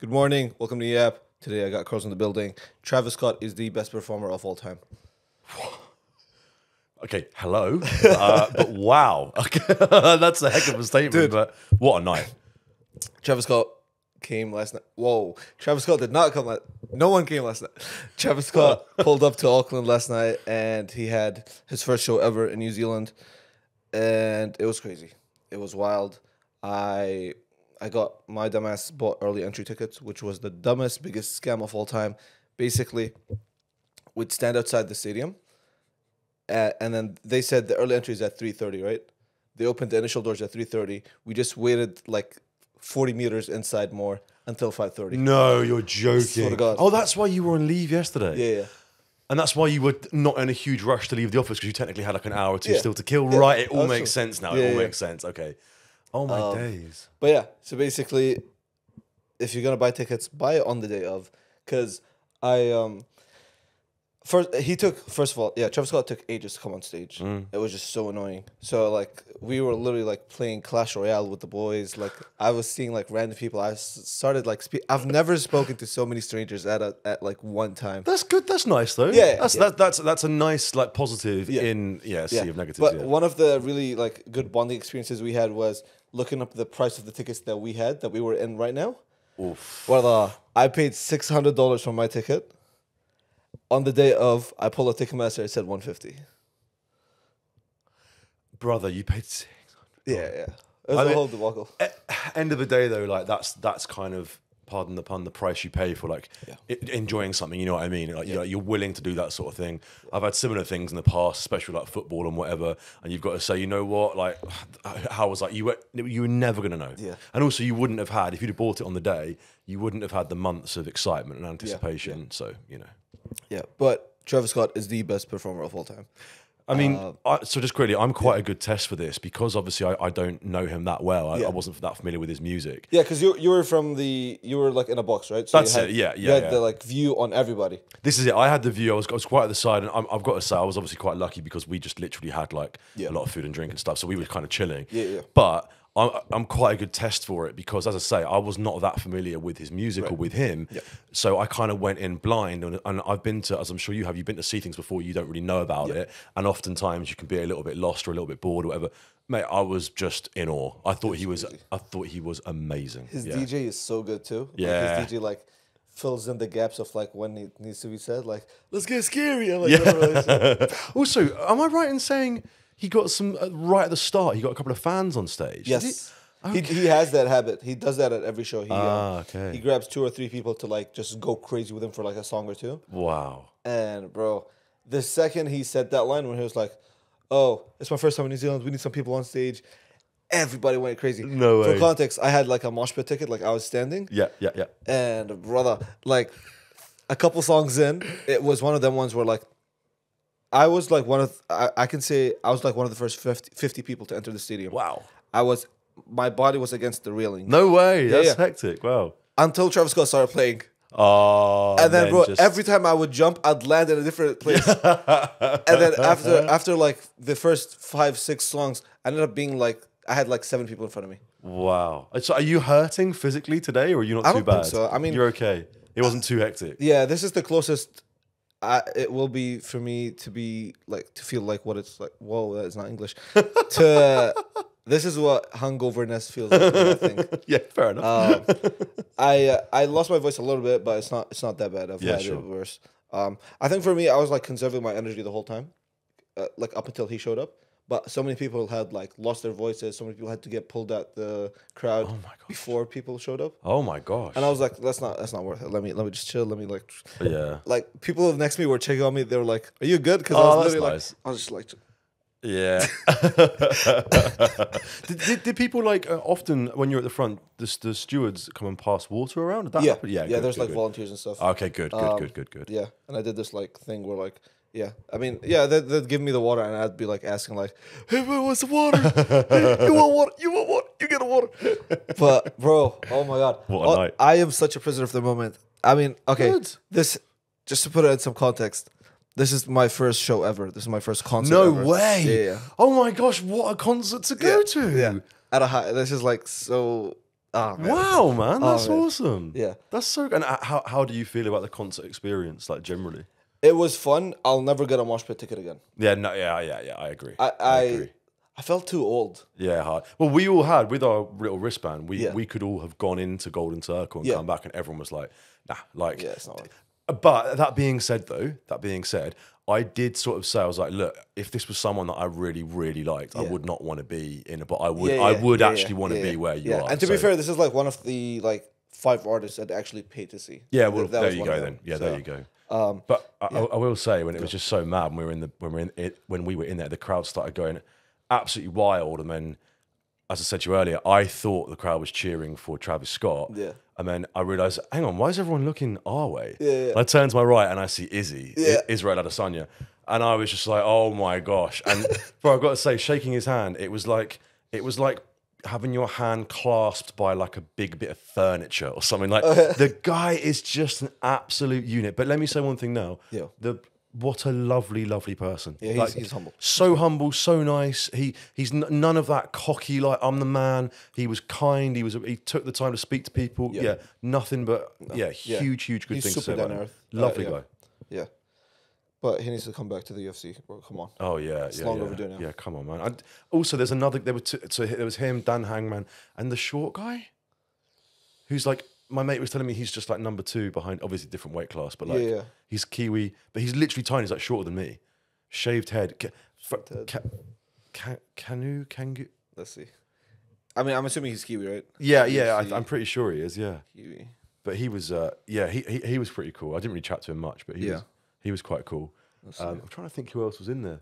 Good morning. Welcome to the app. Today I got Carlos in the building. Travis Scott is the best performer of all time. Okay, hello. But wow. Okay. That's a heck of a statement, Dude. but what a night. Travis Scott came last night. Whoa. Travis Scott did not come last. No one came last night. Travis Scott pulled up to Auckland last night and he had his first show ever in New Zealand. And it was crazy. It was wild. I got my dumbass bought early entry tickets, which was the dumbest, biggest scam of all time. Basically, we'd stand outside the stadium, and then they said the early entry is at 3:30, right? They opened the initial doors at 3:30. We just waited like 40 meters inside more until 5:30. No, you're Swear to joking. God. Oh, that's why you were on leave yesterday. Yeah. And that's why you were not in a huge rush to leave the office because you technically had like an hour or two Yeah. still to kill. Yeah, Right, it all that's makes true. sense now. Yeah, It all yeah. makes sense. Okay. Oh my days. But yeah, so basically, if you're gonna buy tickets, buy it on the day of, because first of all, Travis Scott took ages to come on stage. It was just so annoying. So like we were literally like playing Clash Royale with the boys. Like I was seeing like random people. I started like I've never spoken to so many strangers at like one time. That's good. That's nice though. Yeah, That's a nice like positive in sea of negatives. But one of the really like good bonding experiences we had was looking up the price of the tickets that we were in right now. Oof. Well, I paid $600 for my ticket. On the day of, I pulled a Ticketmaster. It said $150. Brother, you paid $600. Yeah. It was a whole debacle. End of the day though, like that's kind of, pardon the pun, the price you pay for like enjoying something. You know what I mean? Like you're willing to do that sort of thing. I've had similar things in the past, especially like football and whatever. And you've got to say, you know what? Like, how was like you were never gonna know. Yeah. And also, you wouldn't have had if you'd have bought it on the day. You wouldn't have had the months of excitement and anticipation. So you know. Yeah, but Travis Scott is the best performer of all time. I mean, so just quickly, I'm quite a good test for this because obviously I don't know him that well. I wasn't that familiar with his music. Yeah, because you were like in a box, right? So That's it. You had the like view on everybody. This is it. I had the view. I was quite at the side, and I've got to say, I was obviously quite lucky because we just literally had like a lot of food and drink and stuff, so we were kind of chilling. Yeah. But I'm quite a good test for it because, as I say, I was not that familiar with his music or with him, so I kind of went in blind. And I've been to, as I'm sure you have, you've been to see things before you don't really know about it, and oftentimes you can be a little bit lost or a little bit bored or whatever. Mate, I was just in awe. I thought he was amazing. His DJ is so good too. Yeah. Like his DJ like fills in the gaps of like when it needs to be said. Like, let's get scary. I'm like, Also, am I right in saying he got some right at the start? He got a couple of fans on stage. Yes. He has that habit. He does that at every show. He grabs 2 or 3 people to like just go crazy with him for like a song or two. Wow. And bro, the second he said that line when he was like, "Oh, it's my first time in New Zealand. We need some people on stage." Everybody went crazy. No way. For context, I had like a mosh pit ticket. Like I was standing. Yeah. And brother, like a couple songs in, it was one of them ones where like I was like I can say I was like one of the first 50 people to enter the stadium. Wow. My body was against the railing. No way. That's yeah. hectic. Wow. Until Travis Scott started playing. Oh. And then, bro, every time I would jump, I'd land in a different place. And then after like the first 5-6 songs, I ended up being like, I had like 7 people in front of me. Wow. So are you hurting physically today or are you not too don't bad? think so. I mean, you're okay. It wasn't too hectic. Yeah, this is the closest it will be for me to be like, to feel like what it's like. Whoa, that is not English. This is what hungoverness feels like, I think. Yeah, fair enough. I lost my voice a little bit, but it's not that bad. I've had it worse. I think for me, I was like conserving my energy the whole time, like up until he showed up. But so many people had like lost their voices. So many people had to get pulled out the crowd before people showed up. Oh my gosh! And I was like, that's not worth it. Let me just chill. Let me like, yeah. Like people next to me were checking on me. They were like, "Are you good?" Because I was literally nice. like, I was just like. Yeah. did people like often when you're at the front, the stewards come and pass water around? Did that happen? Yeah. Good, there's good, like good. volunteers and stuff. Okay, good. Yeah, and I did this like thing where like, I mean, they'd give me the water and I'd be like asking like, "Hey, man, what's the water? Hey, you want water? You want water? You get a water." But bro, oh my god, what a night! I am such a prisoner of the moment. I mean, okay, Good. this just to put it in some context. This is my first show ever. This is my first concert. No ever. way! Yeah. Oh my gosh, what a concert to go to! Yeah. At a high. This is like so. Oh, man. Wow, man, that's man. awesome. Yeah. That's so. And how do you feel about the concert experience, like generally? It was fun. I'll never get a mosh pit ticket again. Yeah, no, yeah. I agree. I agree. I felt too old. Yeah, hard. Well, we all had with our little wristband. Yeah. We could all have gone into Golden Circle and come back, and everyone was like, "Nah, like." Yeah, it's not one. But that being said, I did sort of say, I was like, look, if this was someone that I really, really liked, I would not want to be in it, but I would actually want to be where you are. And to be fair, this is like one of the like 5 artists that actually paid to see. Yeah, well, That there was you one go of then. them. Yeah, So, there you go. But I will say, when it was just so mad, when we were in there, the crowd started going absolutely wild, and then, as I said to you earlier, I thought the crowd was cheering for Travis Scott. Yeah. And then I realised, hang on, why is everyone looking our way? Yeah. And I turn to my right and I see Izzy, Yeah. Israel Adesanya. And I was just like, oh my gosh. And bro, I've got to say, shaking his hand, it was like having your hand clasped by like a big bit of furniture or something. Like the guy is just an absolute unit. But let me say one thing now. Yeah. What a lovely, lovely person. Yeah, he's humble. So humble, so nice. He's none of that cocky, like, I'm the man. He was kind. He took the time to speak to people. Yeah, nothing but, huge good He's things to say super about down him. earth. Lovely guy. Yeah. But he needs to come back to the UFC. Bro, come on. Oh, yeah. It's long overdue now. Yeah, come on, man. Also, there's another, there was him, Dan Hangman, and the short guy, who's like, my mate was telling me he's just like number 2 behind, obviously different weight class, but like he's Kiwi, but he's literally tiny. He's like shorter than me. Shaved head. Kangu. Let's see. I mean, I'm assuming he's Kiwi, right? Yeah. I'm pretty sure he is. Yeah. Kiwi. But he was, he was pretty cool. I didn't really chat to him much, but he was quite cool. I'm trying to think who else was in there.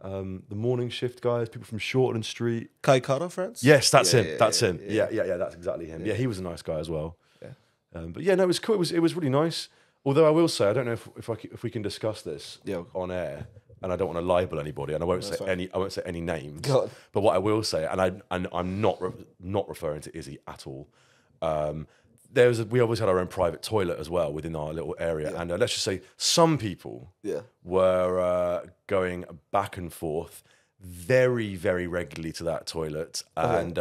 The morning shift guys, people from Shortland Street. Kai Kara, friends? Yes, that's him. That's him. Yeah, that's exactly him. Yeah, he was a nice guy as well. Yeah. But yeah, no, it was cool. It was really nice. Although I will say, I don't know if we can discuss this on air, and I don't want to libel anybody, and I won't say any names. God. But what I will say, and I'm not referring to Izzy at all. We always had our own private toilet as well within our little area, and let's just say some people were going back and forth very, very regularly to that toilet and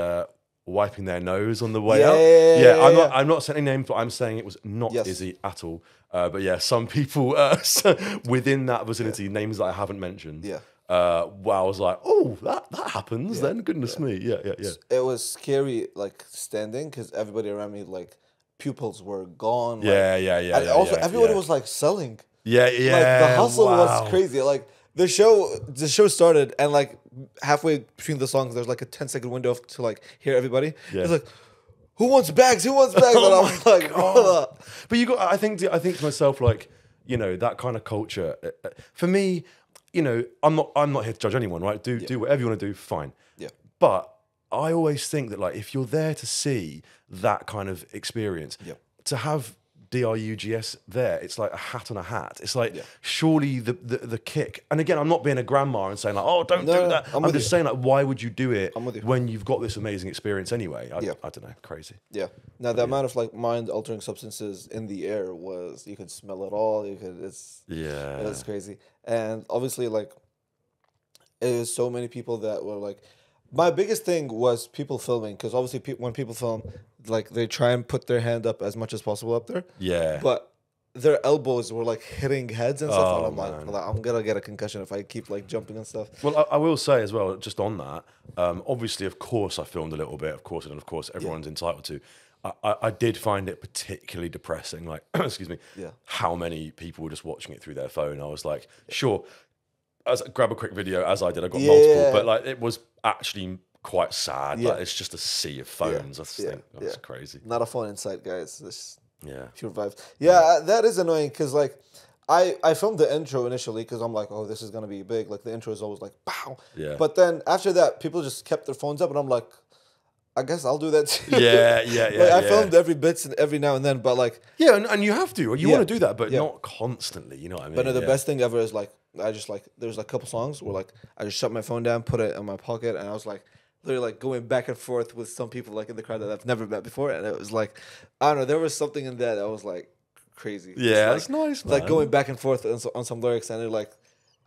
wiping their nose on the way out. I'm not saying any names, but I'm saying it was not Izzy at all. But yeah, some people within that vicinity, names that I haven't mentioned. Yeah. Well, I was like, oh, that happens then. Goodness me. Yeah. It was scary, like standing, because everybody around me, like, pupils were gone. Yeah. And also, everybody was like selling. Yeah. Like the hustle was crazy. Like the show started, and like halfway between the songs, there's like a 10-second window to like hear everybody. Yeah. It's like, who wants bags? Who wants bags? And I'm like, but I think to myself, like, you know, that kind of culture. For me, you know, I'm not here to judge anyone, right? Do whatever you want to do, fine. Yeah. But I always think that, like, if you're there to see that kind of experience, to have DRUGS there, it's like a hat on a hat. It's like, surely the kick. And again, I'm not being a grandma and saying like, oh, don't do that. I'm just saying, like, why would you do it when you've got this amazing experience anyway? I don't know, crazy. Yeah. Now the amount of like mind-altering substances in the air you could smell it all. It was crazy. And obviously, like, it was so many people that were like, my biggest thing was people filming, because obviously when people film, like, they try and put their hand up as much as possible up there. Yeah. But their elbows were like hitting heads and stuff. And I'm like, I'm gonna get a concussion if I keep like jumping and stuff. Well, I will say as well, just on that, obviously, of course, I filmed a little bit, of course, and of course, everyone's entitled to. I did find it particularly depressing, like, excuse me, how many people were just watching it through their phone. I was like, sure, grab a quick video, as I did. I got multiple, but like, it was actually quite sad. Like, it's just a sea of phones. I just think that's crazy. Not a phone in sight, guys. This pure vibes. Yeah, that is annoying, because like I filmed the intro initially because I'm like, oh, this is gonna be big. Like, the intro is always like, pow. Yeah. But then after that, people just kept their phones up, and I'm like, I guess I'll do that too. Like, I filmed every bit and every now and then, but like, and you have to. You want to do that, but not constantly. You know what I mean? But no, the best thing ever is like, I just like, there's like a couple songs where like I just shut my phone down, put it in my pocket, and I was like literally like going back and forth with some people like in the crowd that I've never met before, and it was like, I don't know, there was something in that was like crazy. Yeah, it's like, nice, man. Like going back and forth on some lyrics, and they're like,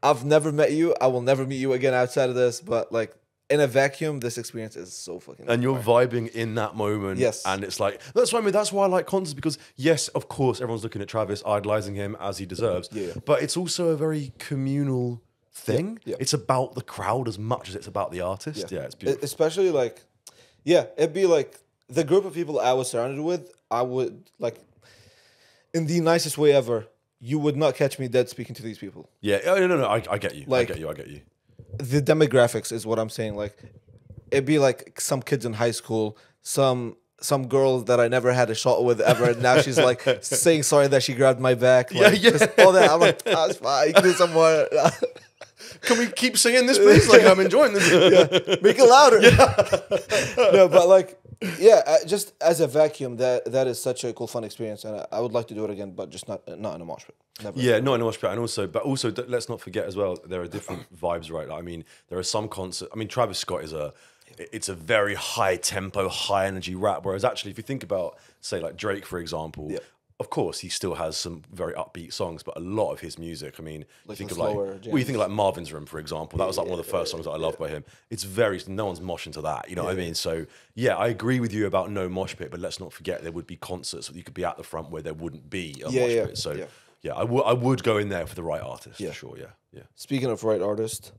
I've never met you, I will never meet you again outside of this, but like, in a vacuum, this experience is so fucking. And you're vibing in that moment. Yes. And it's like, that's what I mean. That's why I like concerts, because yes, of course, everyone's looking at Travis, idolizing him as he deserves. Yeah. But it's also a very communal thing. Yeah. It's about the crowd as much as it's about the artist. Yeah, it's beautiful. Especially like, it'd be like the group of people I was surrounded with, I would like, in the nicest way ever, you would not catch me dead speaking to these people. Yeah, no, I get you. Like, I get you. The demographics is what I'm saying. Like, it'd be like some kids in high school, some girl that I never had a shot with ever, and now she's like saying sorry that she grabbed my back. Like, yeah. all that. I'm like, it's fine. You can do some more. Can we keep singing this, please? Like, I'm enjoying this. Make it louder. No, but like, just as a vacuum, that is such a cool, fun experience, and I would like to do it again, but just not in a mosh pit. Never. Yeah, not in a mosh pit, and also, let's not forget as well, there are different vibes, right? Like, I mean, there are some concerts. I mean, Travis Scott it's a very high tempo, high energy rap. Whereas actually, if you think about, say, like Drake, for example, of course, he still has some very upbeat songs, but a lot of his music, I mean, like think of slower, like, you think of like Marvin's Room, for example. That was like one of the first songs that I loved by him. It's very, no one's moshing to that, you know what I mean? So yeah, I agree with you about no mosh pit, but let's not forget there would be concerts that you could be at the front where there wouldn't be a mosh pit. So yeah, I would go in there for the right artist, for sure. Yeah. Speaking of right artist,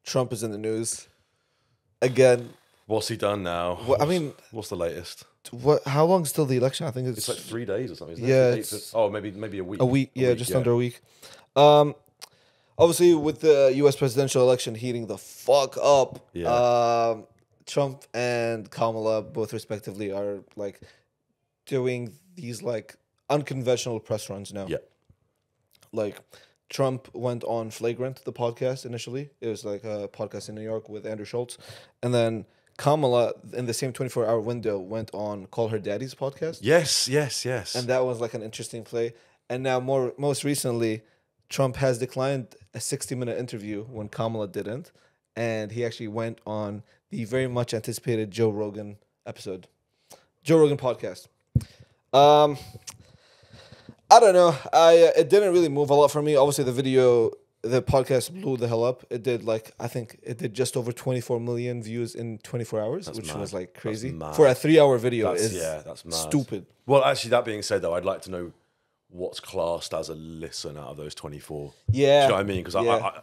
Trump is in the news again. What's he done now? Well, I mean, what's the latest? How long's till the election? I think it's like 3 days or something. Isn't yeah, it? Maybe a week. A week, just under a week. Obviously, with the U.S. presidential election heating the fuck up, Trump and Kamala, both respectively, are like doing these like unconventional press runs now. Yeah. Like, Trump went on Flagrant, the podcast, initially. It was like a podcast in New York with Andrew Schultz. And then Kamala, in the same 24-hour window, went on Call Her Daddy's podcast. Yes. And that was like an interesting play. And now, most recently, Trump has declined a 60-minute interview when Kamala didn't. And he actually went on the very much anticipated Joe Rogan podcast. I don't know. It didn't really move a lot for me. Obviously, the podcast blew the hell up. It did I think it did just over 24 million views in 24 hours, which was like crazy for a 3-hour video. That's mad. Stupid. Well, actually, that being said, though, I'd like to know what's classed as a listen out of those 24. Yeah, do you know what I mean? Because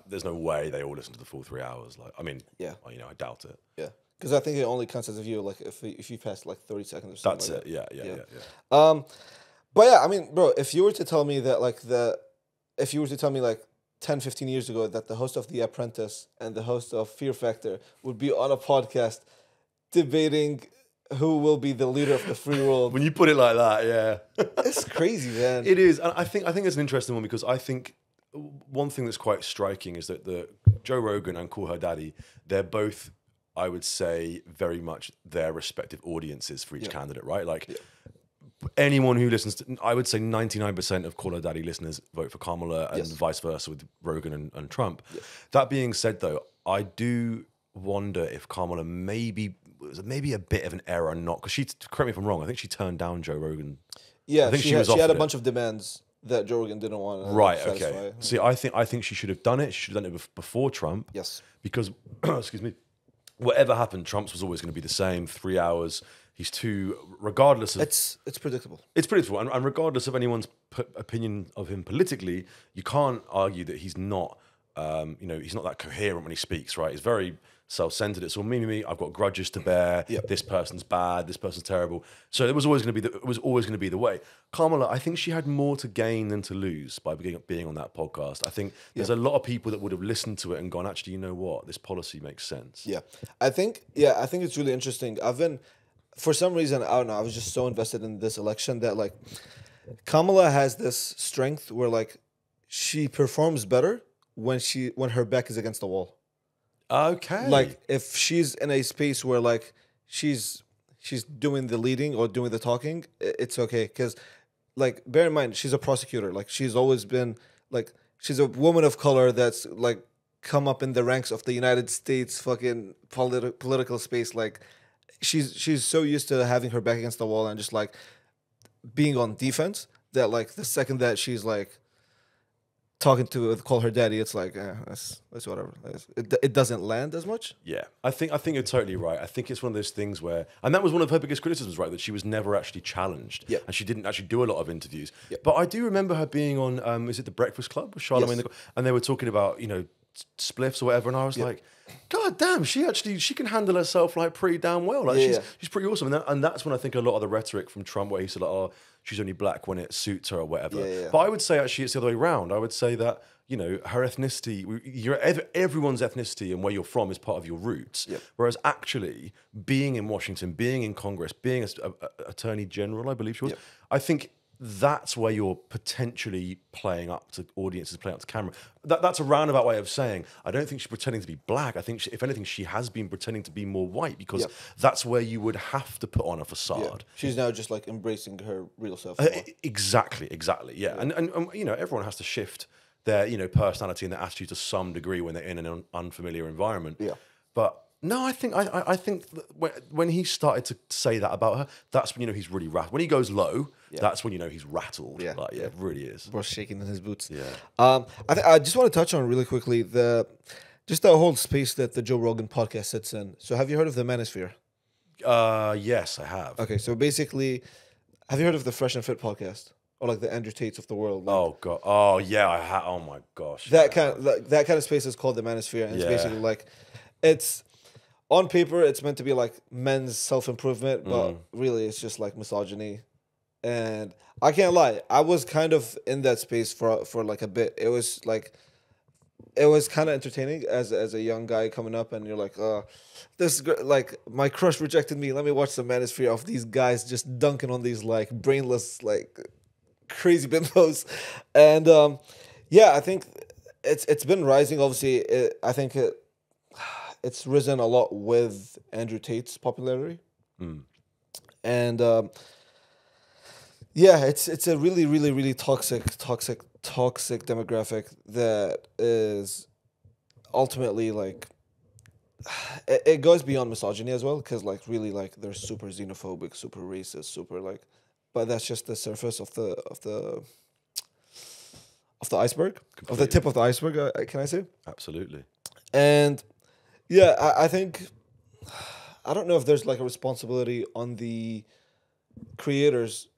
there's no way they all listen to the full 3 hours. Like, I mean, well, I doubt it. Yeah, because I think it only counts as a view like if you pass like 30 seconds or something. That's like it. Yeah. But yeah, I mean, bro, if you were to tell me that like 10, 15 years ago that the host of The Apprentice and the host of Fear Factor would be on a podcast debating who will be the leader of the free world. When you put it like that, yeah. It's crazy, man. It is. And I think it's an interesting one, because I think one thing that's quite striking is that the Joe Rogan and Call Her Daddy, they're both, I would say, very much their respective audiences for each candidate, right? Like, anyone who listens to, I would say 99% of Call Her Daddy listeners vote for Kamala, and vice versa with Rogan and Trump. That being said, though, I do wonder if Kamala was maybe a bit of an error, not because correct me if I'm wrong, I think she turned down Joe Rogan. Yeah, I think she had a bunch of demands that Joe Rogan didn't want to satisfy. Okay. See, I think she should have done it. She should have done it before Trump. Yes. Because, excuse me, whatever happened, Trump's was always going to be the same. 3 hours. He's too, regardless of... It's predictable. It's predictable. And regardless of anyone's opinion of him politically, you can't argue that he's not, he's not that coherent when he speaks, right? He's very self-centered. It's all me. I've got grudges to bear. This person's bad. This person's terrible. So it was always going to be the way. Kamala, I think she had more to gain than to lose by being on that podcast. I think there's a lot of people that would have listened to it and gone, actually, you know what? This policy makes sense. Yeah. I think it's really interesting. For some reason, I don't know, I was just so invested in this election that like Kamala has this strength where like she performs better when her back is against the wall. Okay. Like if she's in a space where like she's doing the leading or doing the talking, it's okay. Because like bear in mind, she's a prosecutor. Like she's always been like, she's a woman of color that's like come up in the ranks of the United States fucking political space. Like she's so used to having her back against the wall and just like being on defense that like the second that she's like talking to call her daddy, it's like that's whatever. It doesn't land as much. Yeah, I think you're totally right. I think it's one of those things where, and that was one of her biggest criticisms, right? That she was never actually challenged, Yeah. and she didn't actually do a lot of interviews. Yeah. But I do remember her being on, is it The Breakfast Club with Charlamagne? Yes. And they were talking about, spliffs or whatever, and I was like, God damn, she can handle herself like pretty damn well. Like she's pretty awesome, and that's when I think a lot of the rhetoric from Trump, where he said like, oh, she's only black when it suits her or whatever. Yeah. But I would say actually it's the other way around. I would say that her ethnicity, everyone's ethnicity and where you're from is part of your roots. Yep. Whereas actually being in Washington, being in Congress, being a Attorney General, I believe she was, I think that's where you're potentially playing up to audiences, playing up to camera. That's a roundabout way of saying, I don't think she's pretending to be black. I think, if anything, she has been pretending to be more white, because that's where you would have to put on a facade. Yeah. She's now just like embracing her real self. Exactly. Yeah. And everyone has to shift their personality and their attitude to some degree when they're in an unfamiliar environment. Yeah. But no, I think that when he started to say that about her, that's when he's really rattled. When he goes low, that's when he's rattled. Yeah. It really is. Bro, shaking in his boots. Yeah. I just want to touch on really quickly the whole space that the Joe Rogan podcast sits in. So have you heard of the Manosphere? Yes, I have. Okay, so basically, have you heard of the Fresh and Fit podcast? Or like the Andrew Tates of the world? Like, oh god. Oh yeah, I have. Oh my gosh. That kind of space is called the Manosphere, and it's basically like, it's on paper it's meant to be like men's self-improvement, but really it's just like misogyny. And I can't lie, I was kind of in that space for like a bit. It was kind of entertaining as a young guy coming up, and you're like, like my crush rejected me. Let me watch the Manosphere of these guys just dunking on these like brainless like crazy bimbos. And I think it's been rising. Obviously, I think it's risen a lot with Andrew Tate's popularity. And it's a really, really, really toxic demographic that is ultimately like, it goes beyond misogyny as well, because like really like they're super xenophobic, super racist, super like, but that's just the surface of the iceberg. Completely. Of the tip of the iceberg, can I say? Absolutely. And yeah, I think, I don't know if there's like a responsibility on the creators.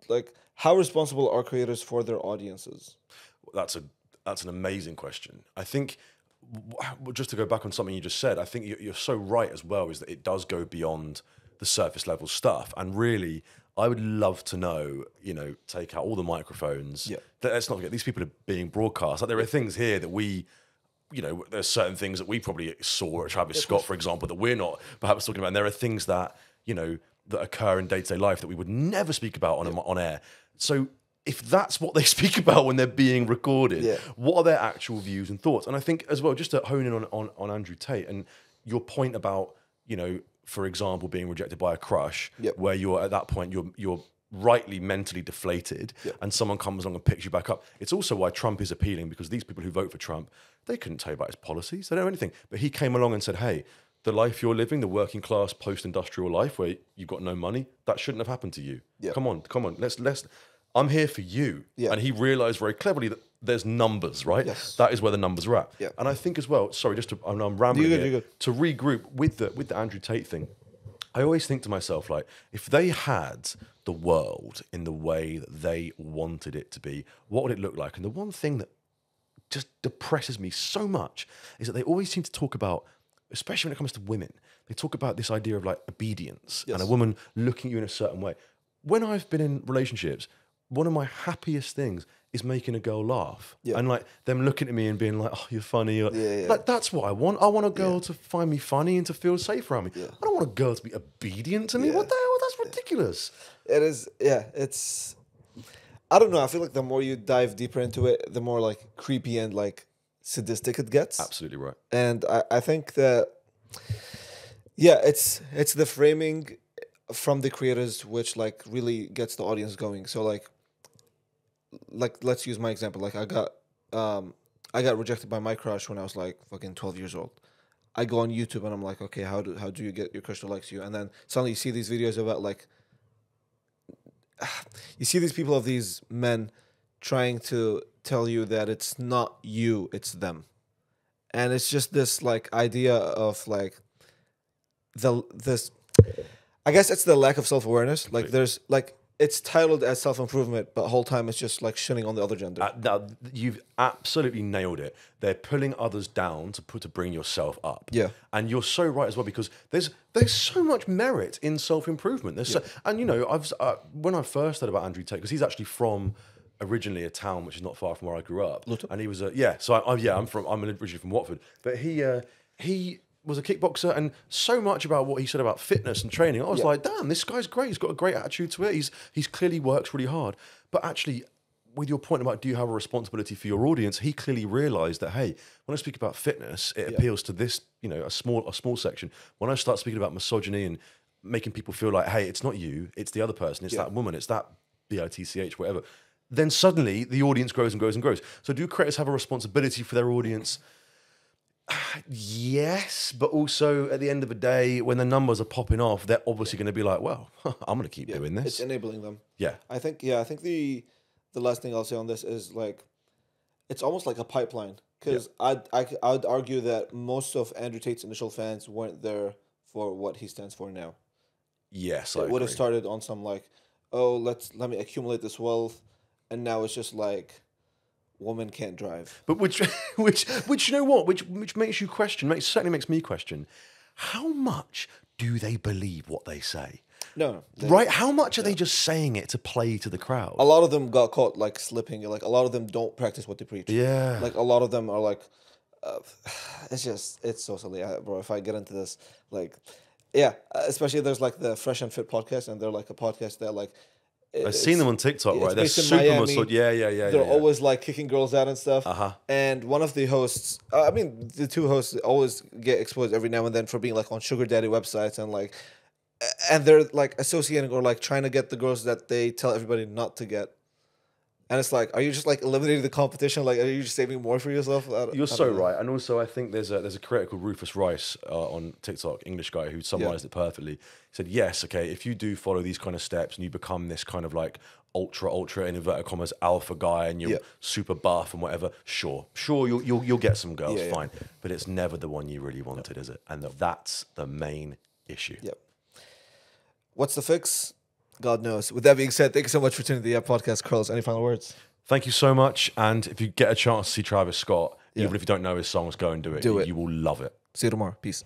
Like, how responsible are creators for their audiences? That's an amazing question. I think, just to go back on something you just said, I think you're so right as well, is that it does go beyond the surface level stuff. And really, I would love to know, take out all the microphones. Yeah. Let's not forget, these people are being broadcast. Like, there are things here that we, there's certain things that we probably saw at Travis Scott, for example, that we're not perhaps talking about. And there are things that, that occur in day-to-day life that we would never speak about on air. So if that's what they speak about when they're being recorded, what are their actual views and thoughts? And I think as well, just to hone in on Andrew Tate and your point about, for example, being rejected by a crush, where you're at that point, you're rightly mentally deflated, and someone comes along and picks you back up. It's also why Trump is appealing, because these people who vote for Trump, they couldn't tell you about his policies. They don't know anything. But he came along and said, hey, the life you're living, the working class post-industrial life where you've got no money, that shouldn't have happened to you. Come on. Let's I'm here for you. And he realized very cleverly that there's numbers, right? Yes. That is where the numbers are at. And I think as well, sorry, I'm rambling here, to regroup with the Andrew Tate thing. I always think to myself, like, if they had the world in the way that they wanted it to be, what would it look like? And the one thing that just depresses me so much is that they always seem to talk about, especially when it comes to women, they talk about this idea of like obedience and a woman looking at you in a certain way. When I've been in relationships, one of my happiest things is making a girl laugh. And like them looking at me and being like, oh, you're funny. Like, that's what I want. I want a girl to find me funny and to feel safe around me. I don't want a girl to be obedient to me. What the hell? That's ridiculous. It is, it's, I don't know. I feel like the more you dive deeper into it, the more like creepy and like sadistic it gets. Absolutely right. And I think that, it's the framing from the creators which like really gets the audience going. So like let's use my example. Like I got rejected by my crush when I was like fucking 12 years old. I go on YouTube and I'm like, okay, how do you get your crush to like you? And then suddenly you see these videos about like, you see these people of these men trying to tell you that it's not you, it's them. And it's just this like idea of like this I guess it's the lack of self-awareness. Like there's like it's titled as self-improvement, but the whole time it's just like shitting on the other gender. Now, you've absolutely nailed it. They're pulling others down to bring yourself up. Yeah. And you're so right as well, because there's so much merit in self-improvement. There's and you know, when I first heard about Andrew Tate, because he's actually from originally a town which is not far from where I grew up. Luton. And he was I'm originally from Watford. But he was a kickboxer, and so much about what he said about fitness and training, I was like, damn, this guy's great. He's got a great attitude to it. He's clearly works really hard. But actually, with your point about do you have a responsibility for your audience, he clearly realized that, hey, when I speak about fitness, it appeals to this, you know, a small section. When I start speaking about misogyny and making people feel like, hey, it's not you, it's the other person, it's that woman, it's that bitch, whatever, then suddenly the audience grows and grows and grows. So do creators have a responsibility for their audience? Yes, but also at the end of the day, when the numbers are popping off, they're obviously going to be like, well, I'm going to keep doing this. It's enabling them. Yeah. I think the last thing I'll say on this is like, it's almost like a pipeline. Because I'd argue that most of Andrew Tate's initial fans weren't there for what he stands for now. Yes, it would have started on some like, oh, let me accumulate this wealth, and now it's just like, woman can't drive. But which you know what? Which makes you question. Certainly makes me question. How much do they believe what they say? No. Right? How much are they just saying it to play to the crowd? A lot of them got caught like slipping. Like a lot of them don't practice what they preach. Yeah. Like a lot of them are like, it's so silly, bro. If I get into this, like, yeah, especially there's like the Fresh and Fit podcast, and they're like a podcast that like. I've seen them on TikTok, right? They're super massage. Yeah. They're always like kicking girls out and stuff. Uh-huh. And one of the hosts, the two hosts always get exposed every now and then for being like on sugar daddy websites and like, and they're like associating or like trying to get the girls that they tell everybody not to get. And it's like, are you just like eliminating the competition? Like, are you just saving more for yourself? You're so right. And also, I think there's a creator called Rufus Rice on TikTok, English guy, who summarized it perfectly. He said, yes, okay, if you do follow these kind of steps and you become this kind of like ultra in inverted commas alpha guy, and you're super buff and whatever, sure, you'll get some girls, fine. But it's never the one you really wanted, is it? And that's the main issue. Yep. What's the fix? God knows. With that being said, thank you so much for tuning to the podcast. Carlos, any final words? Thank you so much. And if you get a chance to see Travis Scott, even if you don't know his songs, go and do it. You will love it. See you tomorrow. Peace.